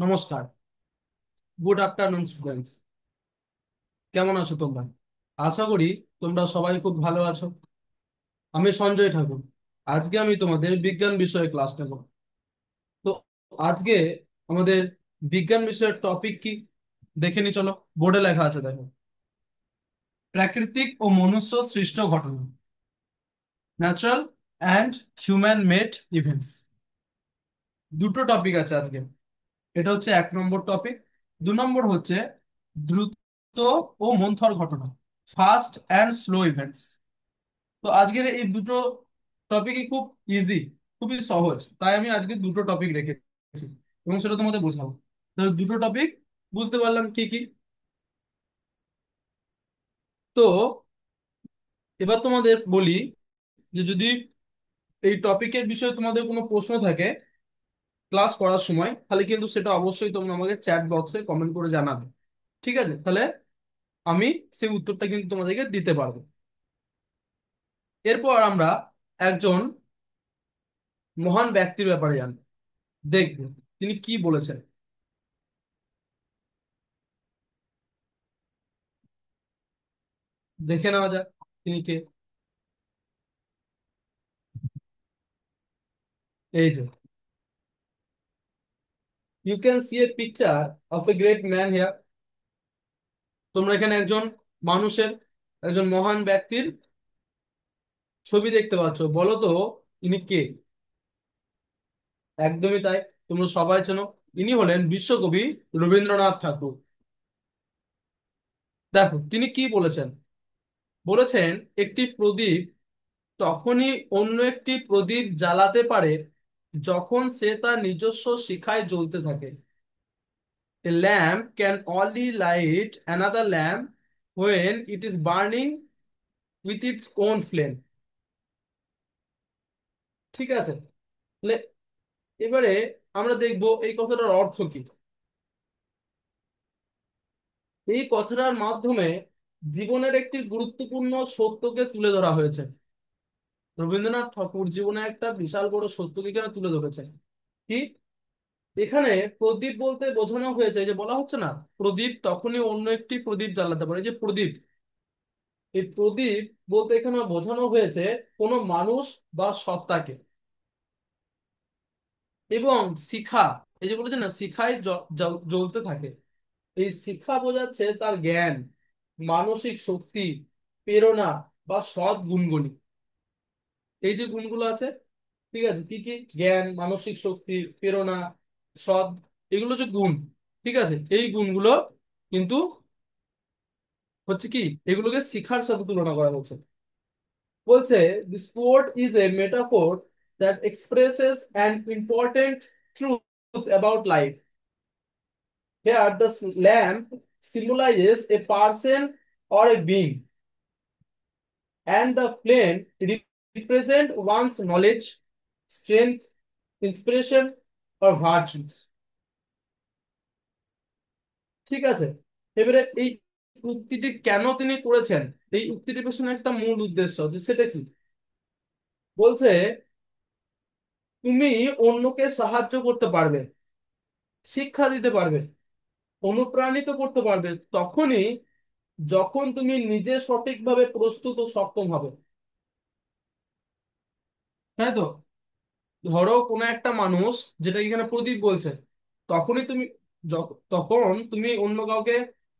নমস্কার। Good afternoon students. কেমন আছো তোমরা? আশা করি তোমরা সবাই খুব ভালো আছো। আমি সঞ্জয় ঠাকুর। আজকে আমি তোমাদের বিজ্ঞান বিষয়ে ক্লাস নেব। তো আজকে আমাদের বিজ্ঞান বিষয়ের টপিক কি দেখে নি, চলো। বোর্ডে লেখা আছে, দেখো। প্রাকৃতিক ও মনুষ্য সৃষ্ট ঘটনা, natural and human made events. দুটো টপিক আছে আজকে। এটা হচ্ছে 1 নম্বর টপিক। 2 নম্বর হচ্ছে দ্রুত ও মন্থর ঘটনা, ফাস্ট অ্যান্ড স্লো ইভেন্টস। তো আজকের এই দুটো টপিকই খুব ইজি, খুবই সহজ, তাই আমি আজকে দুটো টপিক রেখেছি এবং সেটা তোমাদের বোঝাবো। তো দুটো টপিক বুঝতে পারলাম কি কি। তো এবার তোমাদের বলি যে যদি এই টপিকের বিষয়ে তোমাদের কোনো প্রশ্ন থাকে ক্লাস করার সময়, তাহলে কিন্তু সেটা অবশ্যই তোমরা আমাকে চ্যাট বক্সে কমেন্ট করে জানাবে। ঠিক আছে? তাহলে আমি সেই উত্তরটা কিন্তু তোমাদেরকে দিতে পারবো। এরপর আমরা একজন মহান ব্যক্তির ব্যাপারে জানবো, দেখবো তিনি কি বলেছেন। দেখে নেওয়া যাক তিনি কে। এই যে, you can see a picture of a great man here. তোমরা এখানে একজন মানুষের, একজন মহান ব্যক্তির ছবি দেখতে পাচ্ছ। বলো তো ইনি কে? একদমই তাই, তোমরা সবাই চেনো। ইনি হলেন বিশ্বকবি রবীন্দ্রনাথ ঠাকুর। দেখো তিনি কি বলেছেন। বলেছেন, একটি প্রদীপ তখনই অন্য একটি প্রদীপ জ্বালাতে পারে যখন সে তার নিজস্ব শিখায় জ্বলতে থাকে। A lamp can only light another lamp when it is burning with its own flame. ঠিক আছে? তাহলে এবারে আমরা দেখব এই কথাটার অর্থ কি। এই কথাটার মাধ্যমে জীবনের একটি গুরুত্বপূর্ণ সত্যকে তুলে ধরা হয়েছে। রবীন্দ্রনাথ ঠাকুর জীবনে একটা বিশাল বড় সত্যকে এখানে তুলে ধরেছেন। কি? এখানে প্রদীপ বলতে বোঝানো হয়েছে, যে বলা হচ্ছে না, প্রদীপ তখনই অন্য একটি প্রদীপ জ্বালাতে পারে। এই যে প্রদীপ, এই প্রদীপ বলতে এখানে বোঝানো হয়েছে কোনো মানুষ বা সত্তাকে। এবং শিখা, এই যে বলেছে না, শিখায় জ্বলতে থাকে। এই শিক্ষা বোঝাচ্ছে তার জ্ঞান, মানসিক শক্তি, প্রেরণা বা সৎ গুণগুলি। এই যে গুণগুলো আছে, ঠিক আছে, কি কি? জ্ঞান, মানসিক শক্তি, প্রেরণা, সৎ, এগুলো যে গুণ, ঠিক আছে, এই গুণগুলো কিন্তু হচ্ছে কি, এগুলোকে শিখার সাথে তুলনা করা হচ্ছে। বলছে, the sport is a metaphor that expresses an important truth about life. Here the lamp symbolizes a person or a being, and the flame represent one's knowledge, strength, inspiration or virtues. ঠিক আছে? এবারে এই উক্তিটি কেন তিনি করেছেন, এই উক্তিটির পেছনে একটা মূল উদ্দেশ্য, যে সেটা কি বলছে, তুমি অন্যকে সাহায্য করতে পারবে, শিক্ষা দিতে পারবে, অনুপ্রাণিত করতে পারবে তখনই যখন তুমি নিজে সঠিকভাবে প্রস্তুত ও সক্ষম হবে। তাই তো? ধরো কোনো একটা মানুষ, যেটা এখানে প্রদীপ বলছে, তখনই তুমি তখন তুমি অন্য কাউকে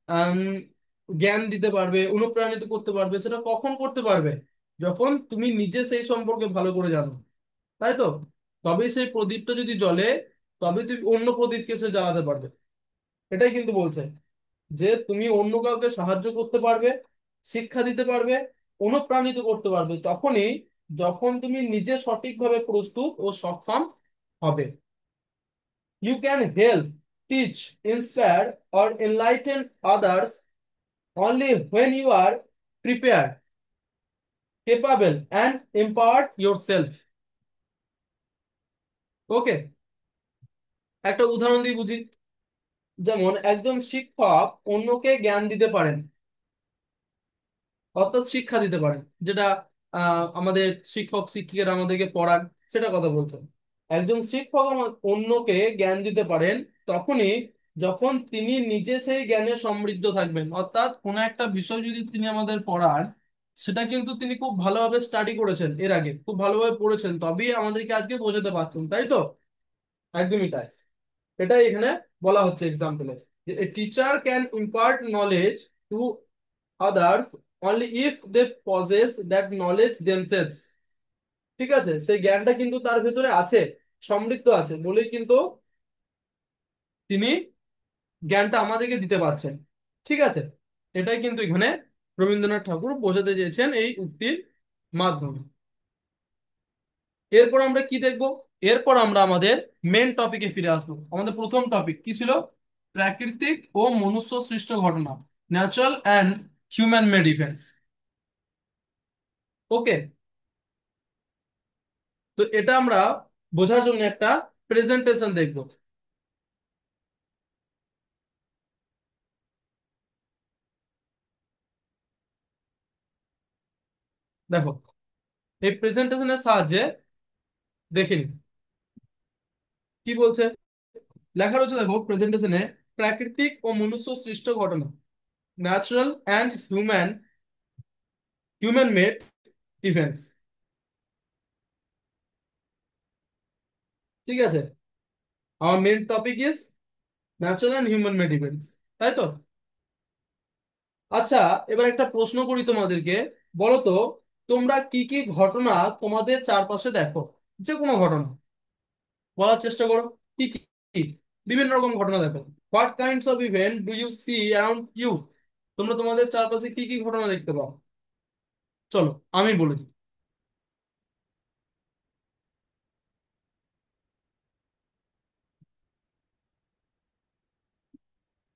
আম, জ্ঞান দিতে পারবে, অনুপ্রাণিত করতে পারবে। সেটা কখন করতে পারবে? যখন তুমি নিজে সেই সম্পর্কে ভালো করে জানো। তাই তো? তবেই সেই প্রদীপটা যদি জ্বলে, তবে তুমি অন্য প্রদীপকে সে জ্বালাতে পারবে। এটাই কিন্তু বলছে, যে তুমি অন্য কাউকে সাহায্য করতে পারবে, শিক্ষা দিতে পারবে, অনুপ্রাণিত করতে পারবে তখনই যখন তুমি নিজে সঠিকভাবে প্রস্তুত ও সক্ষম হবে। You can help, teach, inspire, or enlighten others only when you are prepared, capable, and empowered yourself. ওকে, একটা উদাহরণ দিয়ে বুঝি। যেমন একজন শিক্ষক অন্যকে জ্ঞান দিতে পারেন, অর্থাৎ শিক্ষা দিতে পারেন, যেটা আমাদের শিক্ষক শিক্ষিকারা আমাদেরকে পড়ান, সেটা কথা বলছেন। একজন শিক্ষক অন্যকে জ্ঞান দিতে পারেন তখনই যখন তিনি নিজে সেই জ্ঞানে সমৃদ্ধ থাকবেন। অর্থাৎ কোনো একটা বিষয় যদি তিনি আমাদের পড়ান, সেটা কিন্তু তিনি খুব ভালোভাবে স্টাডি করেছেন, এর আগে খুব ভালোভাবে পড়েছেন, তবেই আমাদেরকে আজকে বোঝাতে পারছেন, তাই তো? একদমই তাই। এটাই এখানে বলা হচ্ছে এক্সাম্পলে, যে a teacher can impart knowledge to others only if they possess that knowledge themselves. ঠিক আছে, সেই জ্ঞানটা কিন্তু তার ভেতরে আছে, সমৃদ্ধ আছে বলেই কিন্তু তিনি জ্ঞানটা আমাদেরকে দিতে পারছেন। ঠিক আছে, এটাই কিন্তু এখানে রবীন্দ্রনাথ ঠাকুর বোঝাতে চেয়েছেন এই উক্তির মাধ্যমে। এরপর আমরা কি দেখব? এরপর আমরা আমাদের মেন টপিকে ফিরে আসবো। আমাদের প্রথম টপিক কি ছিল? প্রাকৃতিক ও মনুষ্য সৃষ্ট ঘটনা, natural and human made events. Okay, তো এটা আমরা বোঝার জন্য একটা প্রেজেন্টেশন দেখব। দেখো, এই প্রেজেন্টেশনের সাহায্যে দেখে নিন কি বলছে। লেখা রয়েছে, দেখো প্রেজেন্টেশনে, প্রাকৃতিক ও মনুষ্য সৃষ্ট ঘটনা, natural and human made events. ঠিক আছে, আমার main topic is natural and human made events, তাই তো? আচ্ছা, এবার একটা প্রশ্ন করি তোমাদেরকে। বলো তো, তোমরা কি কি ঘটনা তোমাদের চারপাশে দেখো? যে কোনো ঘটনা বলার চেষ্টা করো। কি কি কি? বিভিন্ন রকম ঘটনা দেখো। What kinds of event do you see around you? তোমরা তোমাদের চারপাশে কি কি ঘটনা দেখতে পাও? চলো আমি বলে দিই।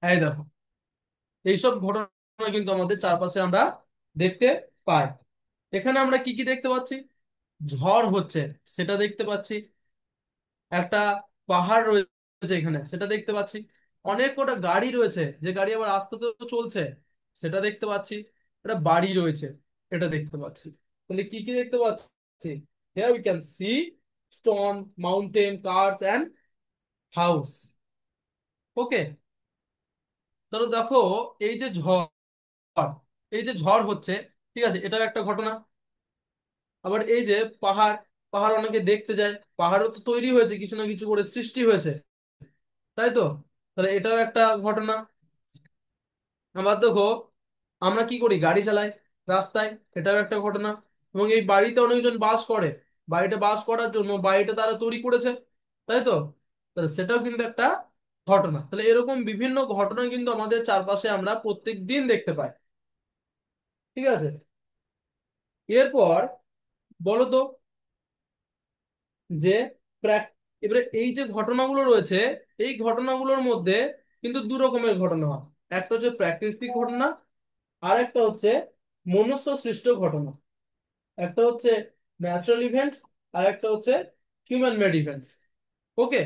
এই দেখো, এইসব ঘটনা কিন্তু আমাদের চারপাশে আমরা দেখতে পাই। এখানে আমরা কি কি দেখতে পাচ্ছি? ঝড় হচ্ছে, সেটা দেখতে পাচ্ছি। একটা পাহাড় রয়েছে এখানে, সেটা দেখতে পাচ্ছি। অনেক কটা গাড়ি রয়েছে, যে গাড়ি আবার আস্তে আস্তে চলছে, সেটা দেখতে পাচ্ছি। একটা বাড়ি রয়েছে, এটা দেখতে পাচ্ছি। তাহলে কি কি দেখতে পাচ্ছি? Here we can see stone, mountain, cars and house. Okay, তাহলে দেখো, এই যে ঝড়, এই যে ঝড় হচ্ছে, ঠিক আছে, এটাও একটা ঘটনা। আবার এই যে পাহাড়, পাহাড় অনেকে দেখতে যায়, পাহাড়ও তো তৈরি হয়েছে, কিছু না কিছু করে সৃষ্টি হয়েছে, তাই তো? তাহলে এটাও একটা ঘটনা। আবার দেখো, আমরা কি করি, গাড়ি চালাই রাস্তায়, এটাও একটা ঘটনা। এবং এই বাড়িতে অনেকজন বাস করে, বাড়িতে বাস করার জন্য বাড়িটা তারা তৈরি করেছে, তাই তো? তাহলে সেটাও কিন্তু একটা ঘটনা। তাহলে এরকম বিভিন্ন ঘটনা কিন্তু আমাদের চারপাশে আমরা প্রত্যেক দিন দেখতে পাই। ঠিক আছে, এরপর বলো তো, যে প্রাক এবারে এই যে ঘটনাগুলো রয়েছে, এই ঘটনাগুলোর মধ্যে কিন্তু দু রকমের ঘটনা হয়। একটা হচ্ছে প্রাকৃতিক ঘটনা, আর একটা হচ্ছে মনুষ্য সৃষ্ট ঘটনা। একটা হচ্ছে ন্যাচারাল ইভেন্ট, আর একটা হচ্ছে হিউম্যান মেড ইভেন্টস। ওকে,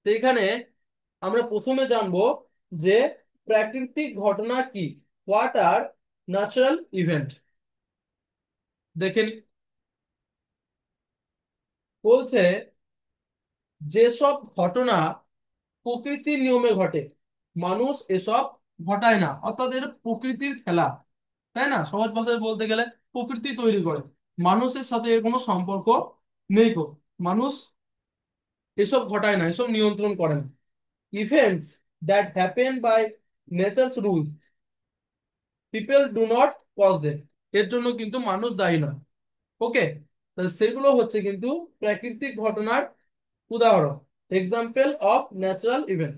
তো এখানে আমরা প্রথমে জানবো যে প্রাকৃতিক ঘটনা কি, হোয়াট আর ন্যাচারাল ইভেন্ট। দেখে নিই। বলছে, যেসব ঘটনা প্রকৃতির নিয়মে ঘটে, মানুষ এসব ঘটায় না, অর্থাৎ এটা প্রকৃতির খেলা, তাই না? সহজ ভাষায় বলতে গেলে প্রকৃতি তৈরি করে, মানুষের সাথে এর কোনো সম্পর্ক নেই গো। মানুষ এসব ঘটায় না, এসব নিয়ন্ত্রণ করে না। Events that happen by nature's rule, people do not cause them. এর জন্য কিন্তু মানুষ দায়ী নয়। ওকে, সেগুলো হচ্ছে কিন্তু প্রাকৃতিক ঘটনার উদাহরণ, এক্সাম্পল অফ ন্যাচারাল ইভেন্ট।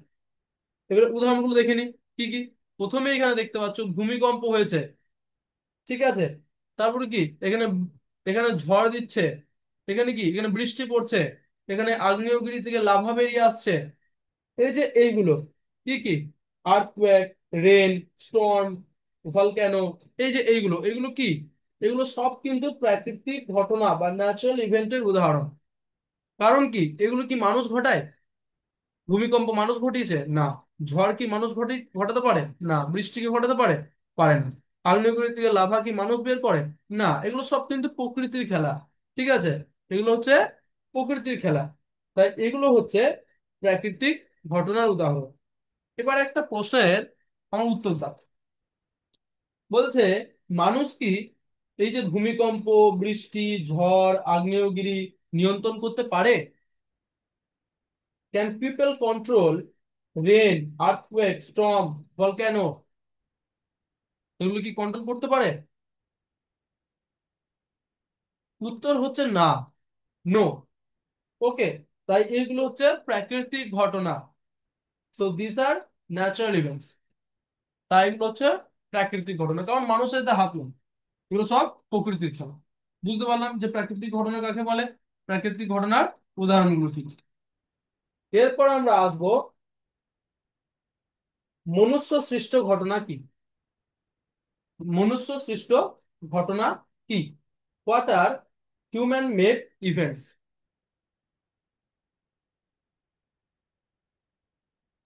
এবারে উদাহরণগুলো দেখে নি কি কি। প্রথমে এখানে দেখতে পাচ্ছ ভূমিকম্প হয়েছে, ঠিক আছে। তারপরে কি, এখানে এখানে ঝড় দিচ্ছে, এখানে কি, এখানে বৃষ্টি পড়ছে, এখানে আগ্নেয়গিরি থেকে লাভা বেরিয়ে আসছে। এই যে এইগুলো কি কি, আর্থকোয়েক, রেন, স্টর্ম, ভলক্যানো, এই যে এইগুলো, এগুলো কি, এগুলো সব কিন্তু প্রাকৃতিক ঘটনা বা ন্যাচারাল ইভেন্টের উদাহরণ। কারণ কি, এগুলো কি মানুষ ঘটায়? ভূমিকম্প মানুষ ঘটিয়েছে না। ঝড় কি মানুষ ঘটাতে পারে? না। বৃষ্টি কি ঘটাতে পারে? পারে না। আগ্নেয়গিরি থেকে লাভা কি মানুষ বের করে? না। এগুলো সব কিন্তু প্রকৃতির খেলা। ঠিক আছে, এগুলো হচ্ছে প্রকৃতির খেলা। তাই এগুলো হচ্ছে প্রাকৃতিক ঘটনার উদাহরণ। এবার একটা প্রশ্নের আমার উত্তর দাও। বলছে, মানুষ কি এই যে ভূমিকম্প, বৃষ্টি, ঝড়, আগ্নেয়গিরি নিয়ন্ত্রণ করতে পারে? Can people control rain, earthquake, storm, volcano? এগুলো কি কন্ট্রোল করতে পারে? উত্তর হচ্ছে না, নো। ওকে, তাই এগুলো হচ্ছে প্রাকৃতিক ঘটনা। তো দিস আর ন্যাচারাল ইভেন্টস। তাই এগুলো হচ্ছে প্রাকৃতিক ঘটনা, কারণ মানুষের এতে হাত নেই। এগুলো সব প্রকৃতির খেলা। বুঝতে পারলাম যে প্রাকৃতিক ঘটনা কাকে বলে, প্রাকৃতিক ঘটনার উদাহরণগুলো কি। এরপর আমরা আসবো মনুষ্য সৃষ্ট ঘটনা কি। মনুষ্য সৃষ্ট ঘটনা কি? What are human made events?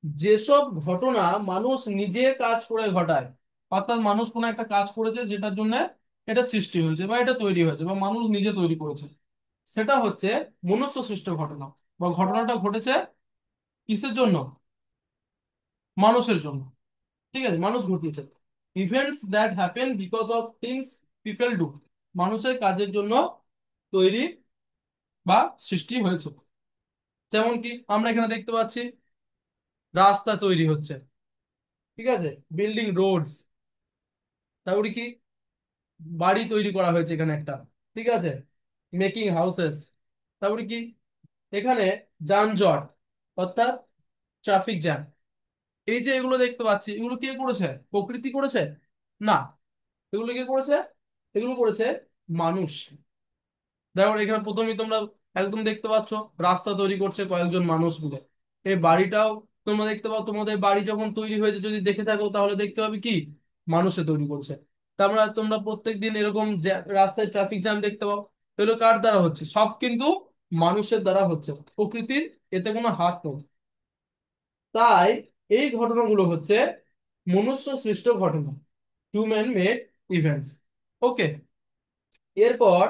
যেসব ঘটনা মানুষ নিজে কাজ করে ঘটায়, অর্থাৎ মানুষ কোনো একটা কাজ করেছে যেটার জন্য এটা সৃষ্টি হয়েছে বা এটা তৈরি হয়েছে বা মানুষ নিজে তৈরি করেছে, সেটা হচ্ছে মনুষ্য সৃষ্ট ঘটনা। বা ঘটনাটা ঘটেছে কিসের জন্য? মানুষের জন্য। ঠিক আছে, মানুষ ঘটিয়েছে। Events that happen because of things people do, মানুষের কাজের জন্য তৈরি বা সৃষ্টি হয়েছে। যেমন কি আমরা এখানে দেখতে পাচ্ছি রাস্তা তৈরি হচ্ছে, ঠিক আছে, বিল্ডিং রোডস। তারপরে কি বাড়ি তৈরি করা হয়েছে এখানে একটা, ঠিক আছে, মেকিং হাউসেস। তারপরে কি এখানে যানজট, অর্থাৎ ট্রাফিক জ্যাম। এই যে এগুলো দেখতে পাচ্ছি, এগুলো কে করেছে? প্রকৃতি করেছে? না। এগুলো কে করেছে? এগুলো করেছে মানুষ। দেখো এখানে প্রথমেই তোমরা একদম দেখতে পাচ্ছ রাস্তা তৈরি করছে কয়েকজন মানুষ মিলে। এই বাড়িটাও তোমরা দেখতে পাও, তোমাদের বাড়ি যখন তৈরি হয়েছে যদি দেখে থাকো তাহলে দেখতে পাবে কি মানুষে তৈরি করছে। তারপরে তোমরা প্রত্যেকদিন এরকম রাস্তায় ট্রাফিক জ্যাম দেখতে পাও, এগুলো কার দ্বারা হচ্ছে? সব কিন্তু মানুষের দ্বারা হচ্ছে, প্রকৃতির এতে কোনো হাত নেই। তাই এই ঘটনাগুলো হচ্ছে মনুষ্য সৃষ্ট ঘটনা, হিউম্যান মেড ইভেন্টস। ওকে, এরপর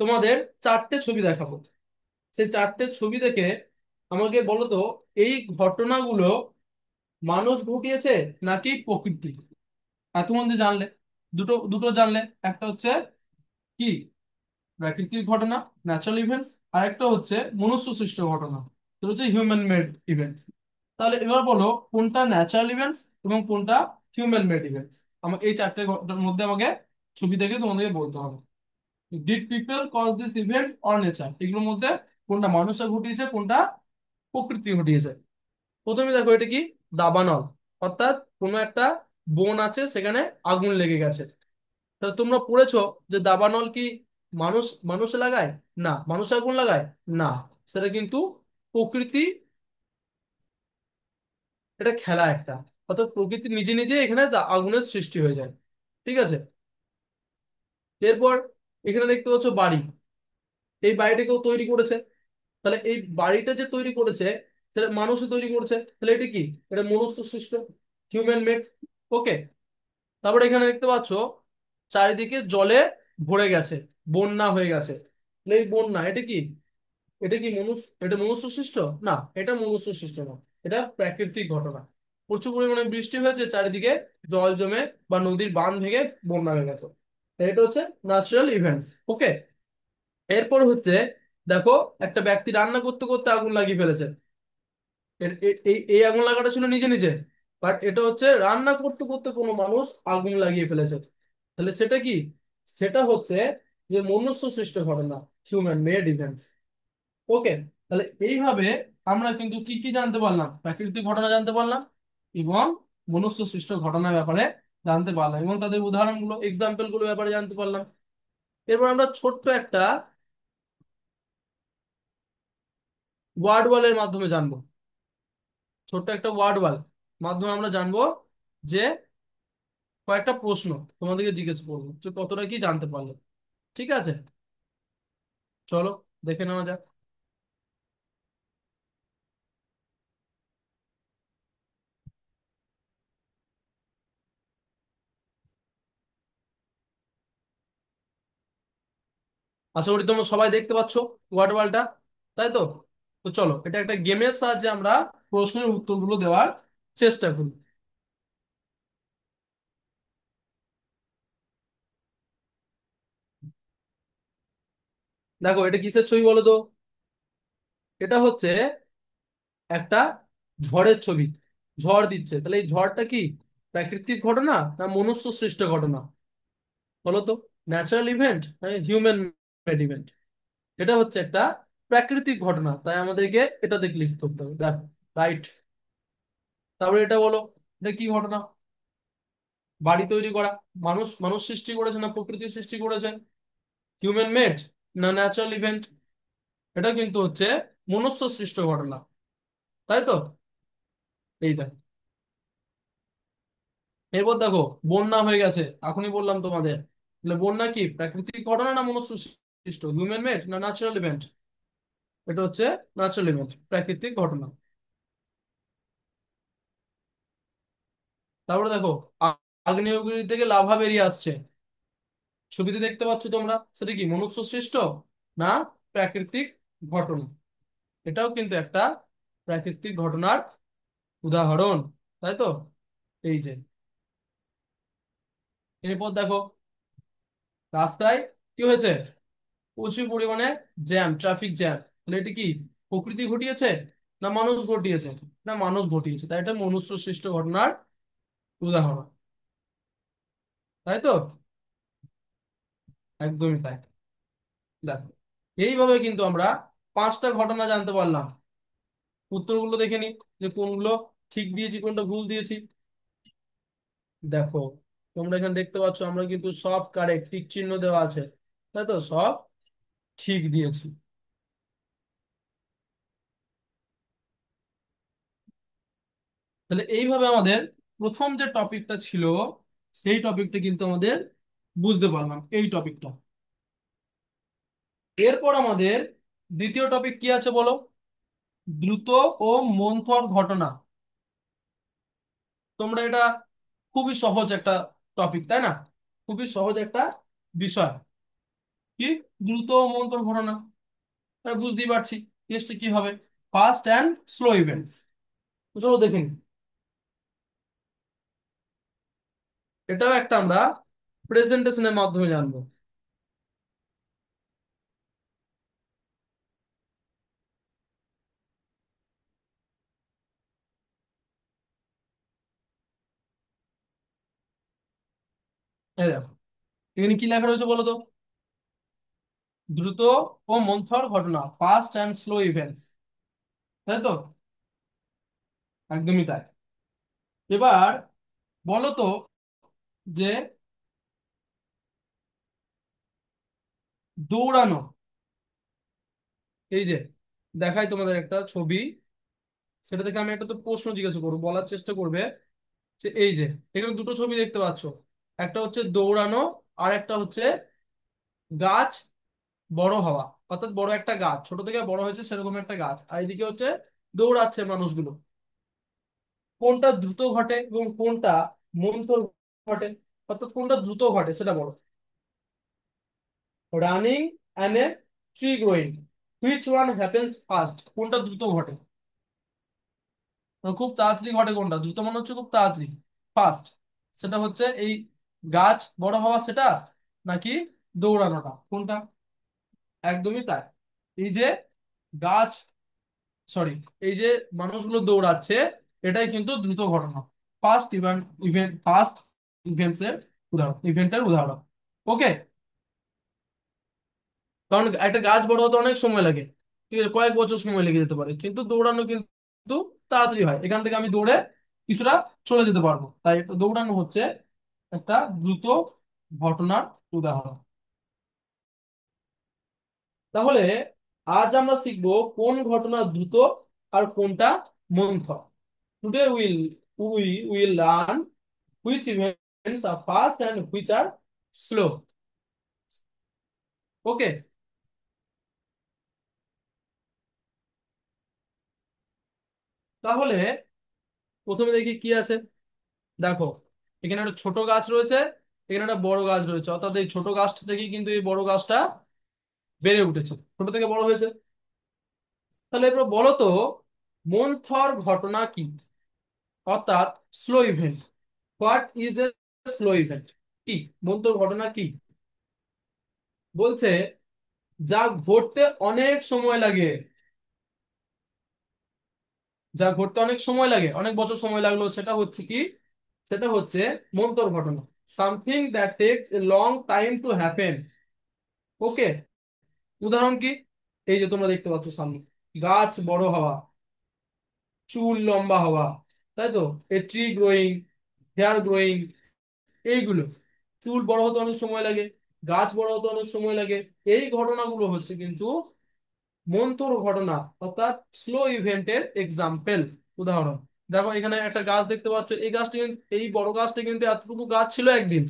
তোমাদের চারটে ছবি দেখাবো। সেই চারটে ছবি দেখে আমাকে বলো তো, এই ঘটনাগুলো মানুষ ঘটিয়েছে নাকি প্রকৃতি? এত মধ্যে জানলে, দুটো দুটো জানলে, একটা হচ্ছে কি প্রাকৃতিক ঘটনা, ন্যাচারাল ইভেন্টস, আর একটা হচ্ছে মনুষ্য সৃষ্ট ঘটনা, সেটা হচ্ছে হিউম্যান মেড ইভেন্টস। তাহলে এবার বলো কোনটা ন্যাচারাল ইভেন্টস এবং কোনটা হিউম্যান মেড ইভেন্টস। আমাকে এই চারটে ঘটনার মধ্যে আমাকে ছবি দেখে তোমাদেরকে বলতে হবে। Did people cause this event or nature, এগুলোর মধ্যে কোনটা মানুষে ঘটিয়েছে, কোনটা প্রকৃতি ঘটিয়েছে। প্রথমে দেখো এটা কি, দাবানল, অর্থাৎ কোনো একটা বন আছে সেখানে আগুন লেগে গেছে। তা তোমরা পড়েছো যে দাবানল কি মানুষ মানুষে লাগায়? না। মানুষ আগুন লাগায়? না। সেটা কিন্তু প্রকৃতি, এটা খেলা একটা, অর্থাৎ প্রকৃতি নিজে নিজে এখানে আগুনের সৃষ্টি হয়ে যায়। ঠিক আছে, এরপর এখানে দেখতে পাচ্ছ বাড়ি, এই বাড়িটা কেউ তৈরি করেছে। তাহলে এই বাড়িটা যে তৈরি করেছে সেটা মানুষে তৈরি করেছে, তাহলে এটা কি? এটা মনুষ্য সৃষ্ট, হিউম্যান মেড। ওকে, তারপরে এখানে দেখতে পাচ্ছ চারিদিকে জলে ভরে গেছে, বন্যা হয়ে গেছে। তাহলে এই বন্যা এটা কি? এটা মনুষ্য সৃষ্ট? না, এটা মনুষ্য সৃষ্ট না, এটা প্রাকৃতিক ঘটনা। প্রচুর পরিমাণে বৃষ্টি হয়েছে, চারিদিকে জল জমে বা নদীর বাঁধ ভেঙে বন্যা হয়ে গেছে। এটা হচ্ছে ন্যাচারাল ইভেন্টস। ওকে, এরপর হচ্ছে দেখো একটা ব্যক্তি রান্না করতে করতে আগুন লাগিয়ে ফেলেছে। এই আগুন লাগাটা ছিল নিজে নিজে, বাট এটা হচ্ছে রান্না করতে করতে কোনো মানুষ আগুন লাগিয়ে ফেলেছে। তাহলে সেটা কি? সেটা হচ্ছে যে মনুষ্য সৃষ্ট ঘটনা, হিউম্যান মেড ইভেন্টস। ওকে, তাহলে এইভাবে আমরা কিন্তু কি কি জানতে পারলাম, প্রাকৃতিক ঘটনা জানতে পারলাম এবং মনুষ্য সৃষ্ট ঘটনার ব্যাপারে জানতে পারলাম এবং তাদের উদাহরণগুলো, এক্সাম্পল গুলো ব্যাপারে জানতে পারলাম। এরপর আমরা ছোট্ট একটা ওয়ার্ড ওয়ালের মাধ্যমে জানবো। ছোট্ট একটা ওয়ার্ড ওয়াল মাধ্যমে আমরা জানবো যে কয়েকটা প্রশ্ন তোমাদেরকে জিজ্ঞেস করবো যে কতটা কি জানতে পারলে। ঠিক আছে, চলো দেখে নেওয়া যাক। আশা করি তোমরা সবাই দেখতে পাচ্ছ ওয়ার্ড ওয়ালটা। তাই তো? তো চলো এটা একটা গেমের সাহায্যে আমরা প্রশ্নের উত্তরগুলো দেওয়ার চেষ্টা করি। দেখো এটা কিসের ছবি বলো তো? এটা হচ্ছে একটা ঝড়ের ছবি। ঝড় দিচ্ছে, তাহলে এই ঝড়টা কি প্রাকৃতিক ঘটনা না মনুষ্য সৃষ্ট ঘটনা? বলো তো। ন্যাচারাল ইভেন্ট মানে হিউম্যান মেড ইভেন্ট? এটা হচ্ছে একটা প্রাকৃতিক ঘটনা, তাই আমাদেরকে এটাতে ক্লিক করতে হবে। দেখো, রাইট। তারপরে এটা বলো, এটা কি ঘটনা? বাড়ি তৈরি করা। মানুষ মানুষ সৃষ্টি করেছে না প্রকৃতি সৃষ্টি করেছে? হিউম্যান মেড না ন্যাচারাল ইভেন্ট? এটা কিন্তু হচ্ছে মনুষ্য সৃষ্ট ঘটনা, তাই তো? এই দেখ, এরপর দেখো বন্যা হয়ে গেছে, এখনই বললাম তোমাদের। তাহলে বন্যা কি প্রাকৃতিক ঘটনা না মনুষ্য সৃষ্ট, হিউম্যান মেড না ন্যাচারাল ইভেন্ট? এটা হচ্ছে ন্যাচারাল ইভেন্ট, প্রাকৃতিক ঘটনা। তারপরে দেখো, আগ্নেয়গিরি থেকে লাভা বেরিয়ে আসছে, ছবিতে দেখতে পাচ্ছ তোমরা, সেটা কি মনুষ্য সৃষ্ট না প্রাকৃতিক ঘটনা? এটাও কিন্তু একটা প্রাকৃতিক ঘটনার উদাহরণ, তাই তো? এই যে, এরপর দেখো রাস্তায় কি হয়েছে, প্রচুর পরিমাণে জ্যাম, ট্রাফিক জ্যাম। তাহলে এটা কি প্রকৃতি ঘটিয়েছে না মানুষ ঘটিয়েছে? না মানুষ ঘটিয়েছে, তাই এটা মনুষ্য সৃষ্ট ঘটনার উদাহরণ, তাই তো? একদমই তাই। দেখো, এইভাবে কিন্তু আমরা পাঁচটা ঘটনা জানতে পারলাম। উত্তরগুলো দেখে নি যে কোনগুলো ঠিক দিয়েছি কোনটা ভুল দিয়েছি। দেখো, তোমরা এখানে দেখতে পাচ্ছ আমরা কিন্তু সব কারেক্ট, টিক চিহ্ন দেওয়া আছে, তাই তো? সব ঠিক দিয়েছি। তাহলে এইভাবে আমাদের প্রথম যে টপিকটা ছিল সেই টপিকটা কিন্তু আমাদের বুঝতে পারলাম, এই টপিকটা। এরপর আমাদের দ্বিতীয় টপিক কি আছে বলো? দ্রুত ও মন্থর ঘটনা। তোমরা এটা খুবই সহজ একটা টপিক, তাই না? খুবই সহজ একটা বিষয়। কি দ্রুত ও মন্থর ঘটনা? তাহলে বুঝতেই পারছি কেসটা কি হবে, ফাস্ট অ্যান্ড স্লো ইভেন্টস। চলো দেখে নিই। এটাও একটা আমরা প্রেজেন্টেশনের মাধ্যমে জানবো। এই দেখো, এখানে কি লেখা রয়েছে বলো তো? দ্রুত ও মন্থর ঘটনা, ফাস্ট অ্যান্ড স্লো ইভেন্টস, তাই তো? একদমই তাই। এবার বলো তো যে দৌড়ানো, এই যে দেখাই তোমাদের একটা ছবি, সেটা থেকে আমি একটা তো প্রশ্ন জিজ্ঞাসা করবো, বলার চেষ্টা করবে যে এই যে এখানে দুটো ছবি দেখতে পাচ্ছ, একটা হচ্ছে দৌড়ানো আর একটা হচ্ছে গাছ বড় হওয়া। অর্থাৎ বড় একটা গাছ, ছোট থেকে বড় হয়েছে সেরকম একটা গাছ, আর এদিকে হচ্ছে দৌড়াচ্ছে মানুষগুলো। কোনটা দ্রুত ঘটে এবং কোনটা মন্থর ঘটে? অর্থাৎ কোনটা দ্রুত ঘটে সেটা বলো। Running and a tree growing, which one happens first? কোনটা দ্রুত ঘটে? খুব তাড়াতাড়ি ঘটে কোনটা? দ্রুত মানে হচ্ছে খুব তাড়াতাড়ি, ফার্স্ট। সেটা হচ্ছে এই গাছ বড় হওয়া, সেটা নাকি দৌড়ানোটা, কোনটা? একদমই তাই। এই যে গাছ, সরি, এই যে মানুষগুলো দৌড়াচ্ছে, এটাই কিন্তু দ্রুত ঘটনা, ফার্স্ট ইভেন্ট, ফার্স্ট ইভেন্টস এর উদাহরণ, ইভেন্টের উদাহরণ। ওকে। কারণ একটা গাছ বড় হতে অনেক সময় লাগে, ঠিক আছে, কয়েক বছর সময় লেগে যেতে পারে, কিন্তু দৌড়ানো কিন্তু তাড়াতাড়ি হয়, এখান থেকে আমি দৌড়ে কিছুটা চলে যেতে পারবো, তাই এটা দৌড়ানো হচ্ছে একটা দ্রুত ঘটনার উদাহরণ। তাহলে আজ আমরা শিখবো কোন ঘটনা দ্রুত আর কোনটা মন্থর। Today we will learn which events are fast and which are slow. Okay. তাহলে প্রথমে দেখি কি আছে। দেখো, এখানে একটা ছোট গাছ রয়েছে, এখানে একটা বড় গাছ রয়েছে, অর্থাৎ এই ছোট গাছটা থেকে কিন্তু এই বড় গাছটা বেড়ে উঠেছে, ছোট থেকে বড় হয়েছে। তাহলে এবার বলো তো, মন্থর ঘটনা কি, অর্থাৎ slow event. What is a slow event? কি মন্থর ঘটনা কি? বলছে যা ঘটতে অনেক সময় লাগে, যা ঘটতে অনেক সময় লাগে, অনেক বছর সময় লাগলো, সেটা হচ্ছে কি? সেটা হচ্ছে মন্তর ঘটনা। Something that takes a long time to happen. Okay. উদাহরণ কি? এই যে তোমরা দেখতে পাচ্ছ সামনে, গাছ বড় হওয়া, চুল লম্বা হওয়া, তাই তো, a tree growing, hair growing, এইগুলো। চুল বড় হতে অনেক সময় লাগে, গাছ বড় হতে অনেক সময় লাগে। এই ঘটনাগুলো হচ্ছে কিন্তু মন্থর ঘটনা, অর্থাৎ স্লো ইভেন্টের এক্সাম্পল, উদাহরণ। দেখো এখানে একটা গাছ দেখতে পাচ্ছ, এই গাছটি এই বড় গাছটি কিন্তু এতটুকু গাছ ছিল একদিন,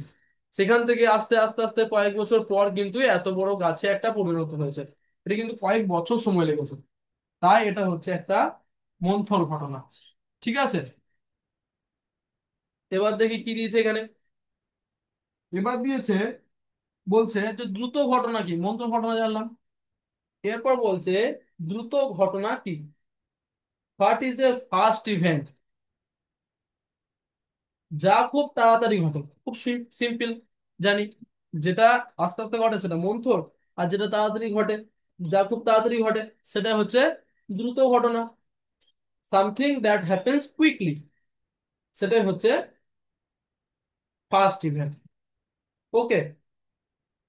সেখান থেকে আস্তে আস্তে আস্তে কয়েক বছর পর কিন্তু এত বড় গাছে একটা পরিণত হয়েছে। এটা কিন্তু কয়েক বছর সময় লেগেছে। তাই এটা হচ্ছে একটা মন্থর ঘটনা। ঠিক আছে। এবার দেখি কি দিয়েছে এখানে। এবার দিয়েছে, বলছে যে দ্রুত ঘটনা কি? মন্থর ঘটনা জানলাম। এরপর বলছে দ্রুত ঘটনা কি? What is a fast event? যা খুব তাড়াতাড়ি ঘটে। খুব সিম্পল, জানি। যেটা আস্তে আস্তে ঘটে সেটা মন্থর, আর যেটা তাড়াতাড়ি ঘটে, যা খুব তাড়াতাড়ি ঘটে, সেটা হচ্ছে দ্রুত ঘটনা। সামথিং দ্যাট হ্যাপেন্স কুইকলি, সেটাই হচ্ছে ফাস্ট ইভেন্ট। ওকে।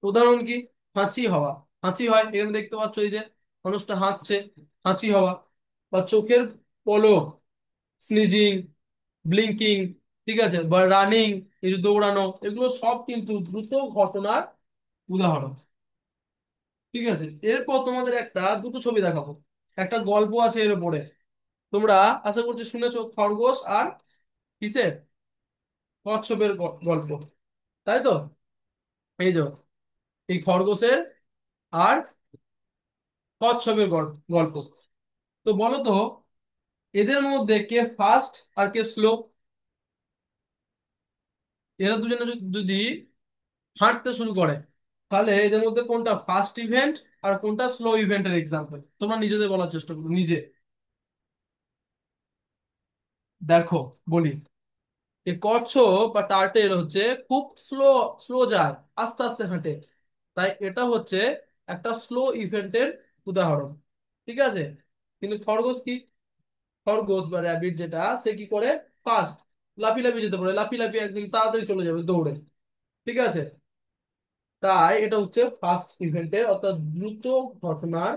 উদাহরণ কি? হাঁচি হওয়া। হাঁচি হয়, এখানে দেখতে পাচ্ছ, এই যে মানুষটা হাঁচছে, হাঁচি হওয়া। বা চোখের পলক, স্নিজিং, ব্লিঙ্কিং, ঠিক আছে, বা রানিং, এই যে দৌড়ানো, এগুলো সব কিন্তু দ্রুত ঘটনার উদাহরণ। ঠিক আছে। এরপর তোমাদের একটা দুটো ছবি দেখাবো, একটা গল্প আছে এর উপরে। তোমরা আশা করছি শুনেছো খরগোশ আর কিসের, কচ্ছপের গল্প, তাই তো। এই যে এই খরগোশের আর কচ্ছপের গল্প। তো বলো তো, এদের মধ্যে কে ফাস্ট আর কে স্লো? এরা দুজনে যদি হাঁটতে শুরু করে, তাহলে এদের মধ্যে কোনটা ফাস্ট ইভেন্ট আর কোনটা স্লো ইভেন্টের এক্সাম্পল? তোমরা নিজেদের বলার চেষ্টা করো নিজে। দেখো বলি, এই কচ্ছপ বা টার্টেল হচ্ছে খুব স্লো, স্লো যায়, আস্তে আস্তে হাঁটে। তাই এটা হচ্ছে একটা স্লো ইভেন্টের উদাহরণ। ঠিক আছে। কিন্তু খরগোশ কি? খরগোশ বা র্যাবিট যেটা, সে কি করে? ফাস্ট, লাফি লাফি যেতে পারে, লাফি লাফি একদম তাড়াতাড়ি চলে যাবে দৌড়ে। ঠিক আছে। তাই এটা হচ্ছে ফাস্ট ইভেন্টের, অর্থাৎ দ্রুত ঘটনার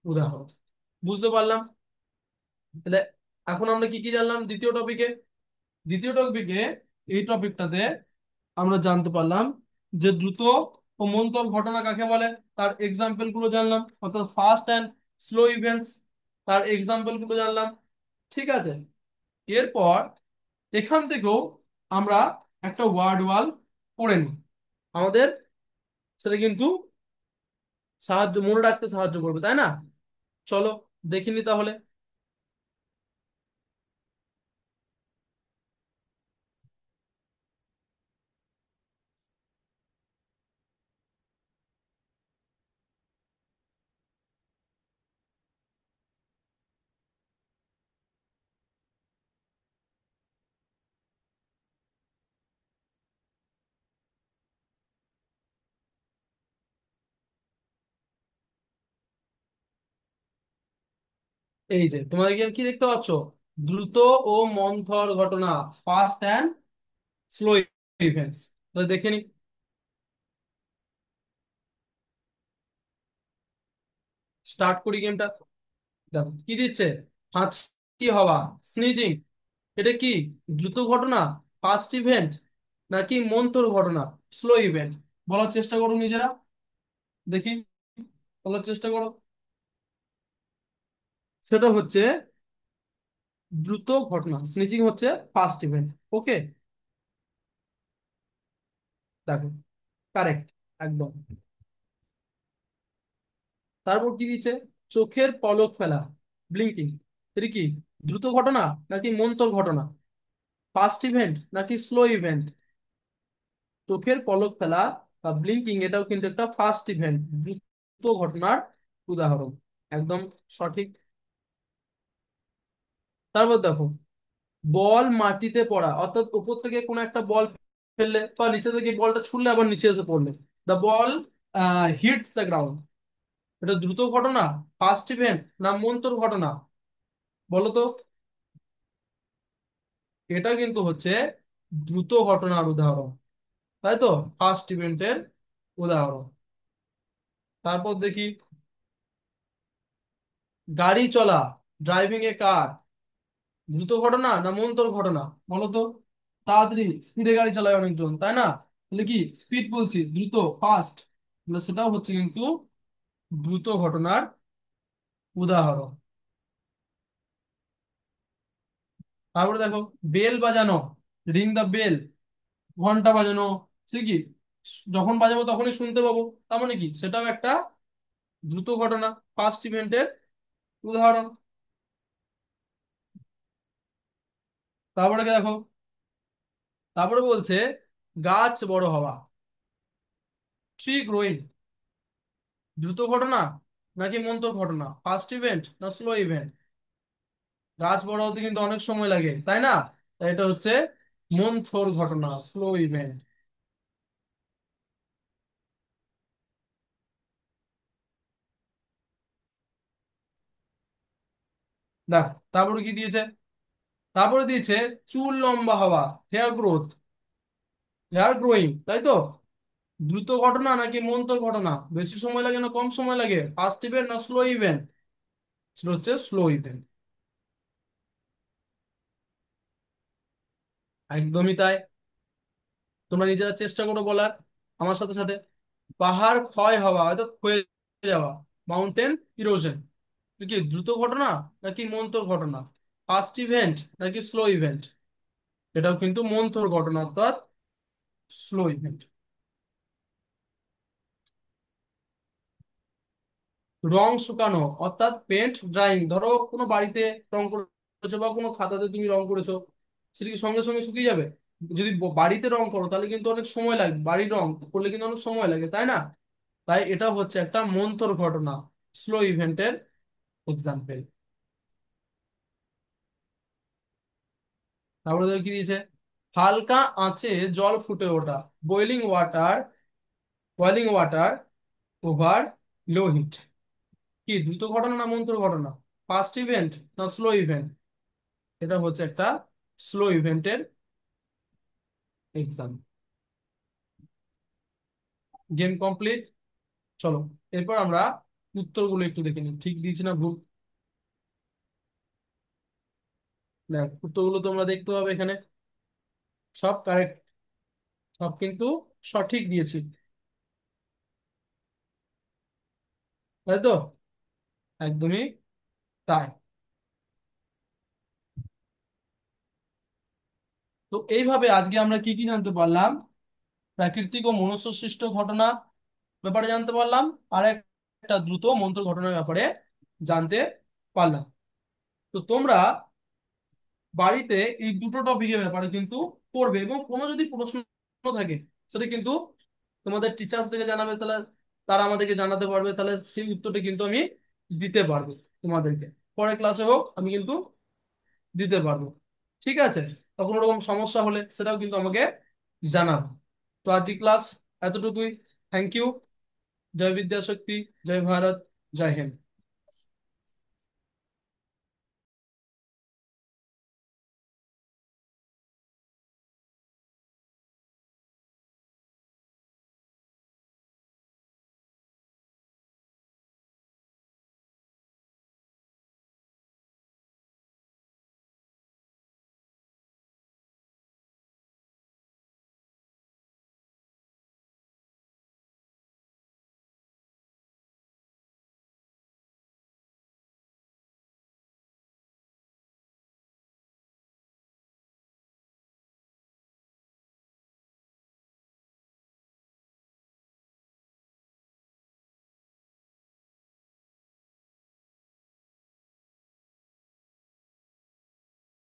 উদাহরণ। বুঝতে পারলাম? তাহলে এখন আমরা কি কি জানলাম দ্বিতীয় টপিকে? দ্বিতীয় টপিকে, এই টপিকটাতে আমরা জানতে পারলাম যে দ্রুত ও মন্তর ঘটনা কাকে বলে, তার এক্সাম্পল গুলো জানলাম, অর্থাৎ ফাস্ট অ্যান্ড স্লো ইভেন্টস, তার এক্সাম্পল গুলো জানলাম। ঠিক আছে। এরপর এখান থেকেও আমরা একটা ওয়ার্ড ওয়াল পড়ে নিই, আমাদের সেটা কিন্তু মনে রাখতে সাহায্য করবে, তাই না? চলো দেখিনি তাহলে। এই যে তোমরা কি কি দেখতে পাচ্ছ? দ্রুত ও মন্থর ঘটনা, ফাস্ট অ্যান্ড স্লো ইভেন্টস। তো দেখে নি, স্টার্ট করি গেমটা। দেখো কি দিচ্ছে, হাঁচি হওয়া, স্নিজিং, এটা কি দ্রুত ঘটনা, ফাস্ট ইভেন্ট, নাকি মন্থর ঘটনা, স্লো ইভেন্ট? বলার চেষ্টা করো নিজেরা, দেখি, বলার চেষ্টা করো। সেটা হচ্ছে দ্রুত ঘটনা, স্নিচিং হচ্ছে ফাস্ট ইভেন্ট। ওকে। দেখো, কারেক্ট, একদম। তারপর কি দিচ্ছে, চোখের পলক ফেলা, ব্লিঙ্কিং, এটা কি দ্রুত ঘটনা নাকি মন্তর ঘটনা, ফাস্ট ইভেন্ট নাকি স্লো ইভেন্ট? চোখের পলক ফেলা বা ব্লিঙ্কিং, এটাও কিন্তু একটা ফাস্ট ইভেন্ট, দ্রুত ঘটনার উদাহরণ। একদম সঠিক। তারপর দেখো, বল মাটিতে পড়া, অর্থাৎ উপর থেকে কোনো একটা বল ফেললে বা নিচে থেকে বলটা ছুড়লে আবার নিচে এসে পড়লে, the ball hits the ground, এটা দ্রুত ঘটনা, ফাস্ট ইভেন্ট, না মন্তর ঘটনা? বলো তো। এটা কিন্তু হচ্ছে দ্রুত ঘটনার উদাহরণ, তাই তো, ফার্স্ট ইভেন্টের উদাহরণ। তারপর দেখি, গাড়ি চলা, ড্রাইভিং এ কার, দ্রুত ঘটনা না মন্তর ঘটনা? বলো তো। তাড়াতাড়ি স্পিডে গাড়ি চালায় অনেকজন, তাই না? তাহলে কি স্পিড বলছি, দ্রুত, ফাস্ট, সেটাও হচ্ছে কিন্তু দ্রুত ঘটনার উদাহরণ। তারপরে দেখো, বেল বাজানো, রিং দা বেল, ঘন্টা বাজানো, সে কি যখন বাজাবো তখনই শুনতে পাবো, তার মানে কি সেটাও একটা দ্রুত ঘটনা, ফার্স্ট ইভেন্টের উদাহরণ। তারপরে কি দেখো, তারপরে বলছে গাছ বড় হওয়া, ট্রি গ্রোয়িং, দ্রুত ঘটনা নাকি মন্তর ঘটনা, ফার্স্ট ইভেন্ট না স্লো ইভেন্ট? গাছ বড় হতে কিন্তু অনেক সময় লাগে, তাই না? তাই এটা হচ্ছে মন্থর ঘটনা, স্লো ইভেন্ট। দেখ, তারপরে কি দিয়েছে, তারপরে দিয়েছে চুল লম্বা হওয়া, হেয়ার গ্রোথ, হেয়ার গ্রোয়িং, তাই তো, দ্রুত ঘটনা নাকি মন্তর ঘটনা, বেশি সময় লাগে না কম সময় লাগে, ফার্স্ট ইভেন্ট না স্লো ইভেন্ট? সেটা হচ্ছে স্লো ইভেন্ট। একদমই তাই। তোমরা নিজেরা চেষ্টা করো বলার আমার সাথে সাথে। পাহাড় ক্ষয় হওয়া, অর্থাৎ ক্ষয়ে যাওয়া, মাউন্টেন ইরোশন, কি দ্রুত ঘটনা নাকি মন্তর ঘটনা, ফার্স্ট ইভেন্ট নাকি স্লো ইভেন্ট? এটাও কিন্তু মন্থর ঘটনা, অর্থাৎ স্লো ইভেন্ট। রং শুকানো, অর্থাৎ পেন্ট ড্রাইং, ধরো কোনো বাড়িতে রং করেছো বা কোনো খাতাতে তুমি রং করেছো, সেটা কি সঙ্গে সঙ্গে শুকিয়ে যাবে? যদি বাড়িতে রং করো তাহলে কিন্তু অনেক সময় লাগে, বাড়ির রং করলে কিন্তু অনেক সময় লাগে, তাই না? তাই এটা হচ্ছে একটা মন্থর ঘটনা, স্লো ইভেন্টের এক্সাম্পল। তারপরে দেখো কি দিয়েছে, হালকা আঁচে জল ফুটে ওঠা, boiling water, boiling water over লো হিট, কি দ্রুত ঘটনা না মন্থর ঘটনা, ফার্স্ট ইভেন্ট না স্লো ইভেন্ট? এটা হচ্ছে একটা স্লো ইভেন্টের এক্সাম। Game complete. চলো, এরপর আমরা উত্তরগুলো একটু দেখে নিই, ঠিক দিয়েছি না ভুল। দেখ, উত্তরগুলো তোমরা দেখতে পাবে এখানে, সব কারেক্ট, সব কিন্তু সঠিক দিয়েছি, তাই তো? একদমই তাই। তো এইভাবে আজকে আমরা কি কি জানতে পারলাম, প্রাকৃতিক ও মনুষ্য সৃষ্ট ঘটনা ব্যাপারে জানতে পারলাম, আর একটা দ্রুত মন্ত্র ঘটনার ব্যাপারে জানতে পারলাম। তো তোমরা বাড়িতে এই দুটো টপিকের ব্যাপারে কিন্তু পড়বে, এবং কোনো যদি প্রশ্ন থাকে সেটা কিন্তু তোমাদের টিচার্স থেকে জানাবে, তাহলে তারা আমাদেরকে জানাতে পারবে, তাহলে সেই উত্তরটা কিন্তু আমি দিতে পারবো তোমাদেরকে, পরের ক্লাসে হোক আমি কিন্তু দিতে পারবো। ঠিক আছে? তখন ওরকম সমস্যা হলে সেটাও কিন্তু আমাকে জানাবো। তো আজকে ক্লাস এতটুকুই। Thank you. জয় বিদ্যাশক্তি, জয় ভারত, জয় হিন্দ।